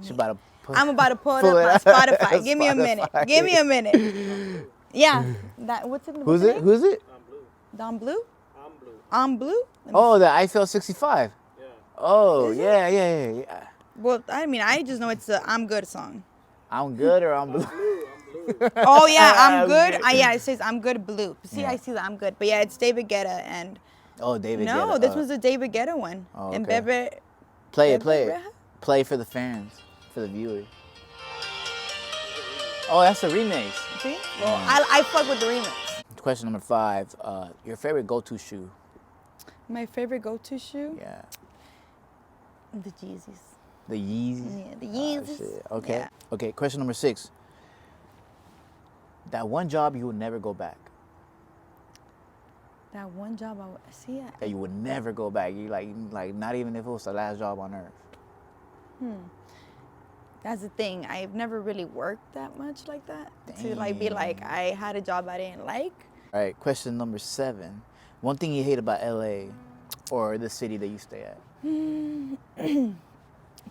She about to put, I'm about to pull it pull up it on up. Spotify. Give me a minute. Spotify. Give me a minute. Yeah. That what's it? Who's it? Who's it? Don Blue? I'm Blue? Let me Oh, the I Feel 65. Yeah. Oh, Is it? yeah. Well, I mean, I just know it's a I'm Good song. I'm good or I'm blue. Oh, yeah, I'm I'm good. good. Yeah, it says I'm Good Blue. See, Yeah. I see that I'm good. But yeah, it's David Guetta and... Oh, David No, Guetta. this was the David Guetta one. Oh, And okay. Bebe... Play it. Bebe- Play for the fans, for the viewers. Oh, that's a remix. See? Well, I fuck with the remix. Question number 5. Your favorite go-to shoe? My favorite go-to shoe? Yeah. The Yeezys. The Yeezys? Yeah, the Oh, Yeezys. shit. Okay. Yeah. Okay, question number 6. That one job you would never go back. That one job I would... See, That you would never go back. You like not even if it was the last job on earth. that's the thing. I've never really worked that much like that. To like be like, I had a job I didn't like. All right, question number 7. One thing you hate about LA or the city that you stay at?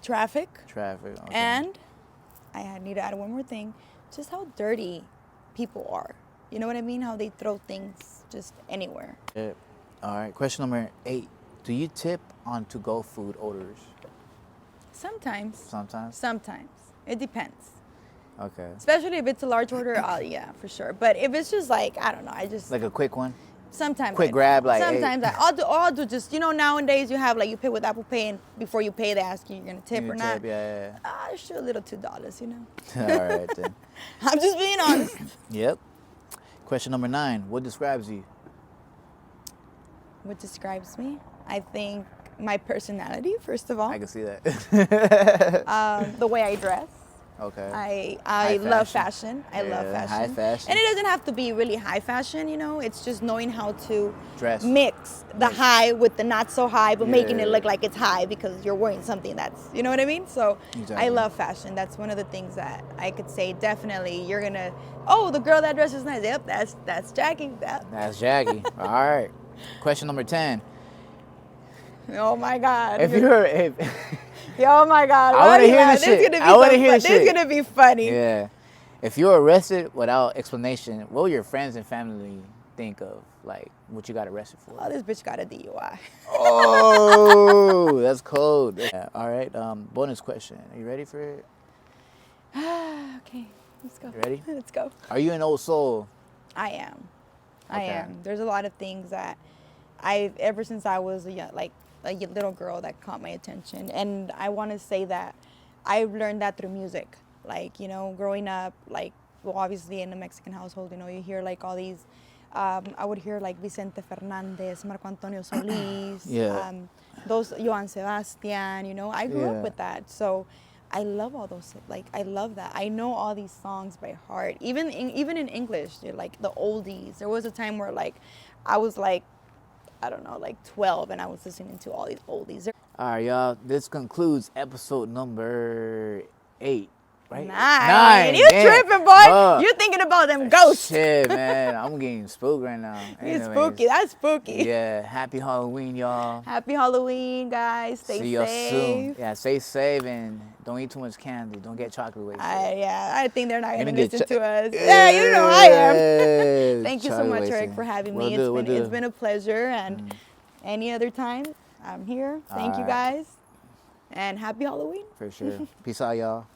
Traffic. Traffic. Okay. And I need to add one more thing. Just how dirty people are. You know what I mean? How they throw things just anywhere. Yeah. All right, question number 8. Do you tip on to-go food orders? Sometimes. Sometimes? It depends. Okay. Especially if it's a large order, yeah, for sure. But if it's just like, I don't know, I just... Like a quick one? Sometimes Quick I do. grab, like, hey. Sometimes I'll do just, you know, nowadays you have like you pay with Apple Pay and before you pay they ask you you're gonna tip You or tip, not. yeah. Sure, a little $2, you know. All right then. I'm just being honest. Yep. Question number 9. What describes you? What describes me? I think my personality, first of all. I can see that. The way I dress. Okay. I love fashion. I love Yeah, fashion. high fashion. And it doesn't have to be really high fashion, you know. It's just knowing how to Dress. mix the high with the not so high, but making it Yeah. look like it's high because you're wearing something that's, you know what I mean? So I Exactly. love fashion. That's one of the things that I could say definitely you're gonna. Oh, the girl that dresses nice. Yep, that's Jackie. That's Jackie. All right. Question number 10. Oh my God. If you're, Oh my God. I wanna hear this this shit. Gonna be I wanna so hear fun. this This is shit. gonna be funny. yeah, if you're arrested without explanation, what will your friends and family think of, like, what you got arrested for? Oh, this bitch got a DUI. Oh, that's cold. Yeah. All right. Bonus question. Are you ready for it? Okay, let's go. You ready? Let's go. Are you an old soul? I am. I Okay. am. There's a lot of things that ever since I was a little girl that caught my attention. And I want to say that I've learned that through music. Like, you know, growing up, like, well, obviously in a Mexican household, you know, you hear like all these, I would hear like Vicente Fernandez, Marco Antonio Solis, Yeah. those Johann Sebastian, you know, I grew up Yeah. with that. So I love all those, like, I love that. I know all these songs by heart, even in English, they're like the oldies. There was a time where like, I was like, I don't know, like 12, and I was listening to all these oldies. All right, y'all. This concludes episode number 8, right? 9. You damn. tripping, boy? Fuck. You thinking about them ghosts? Shit, man. I'm getting spooked right now. It's Anyways, spooky. That's spooky. Yeah. Happy Halloween, y'all. Happy Halloween, guys. Stay See y'all safe. soon. Yeah, stay safe and don't eat too much candy. Don't get chocolate wasted. I think they're not going to Gonna get listen to us. Yeah, Yeah, you know I am. Thank you so chocolate much, wasted. Eric, for having Will me. do. It's been a pleasure, and any other time, I'm here. Thank you, Alright. guys, and happy Halloween. For sure. Peace out, y'all.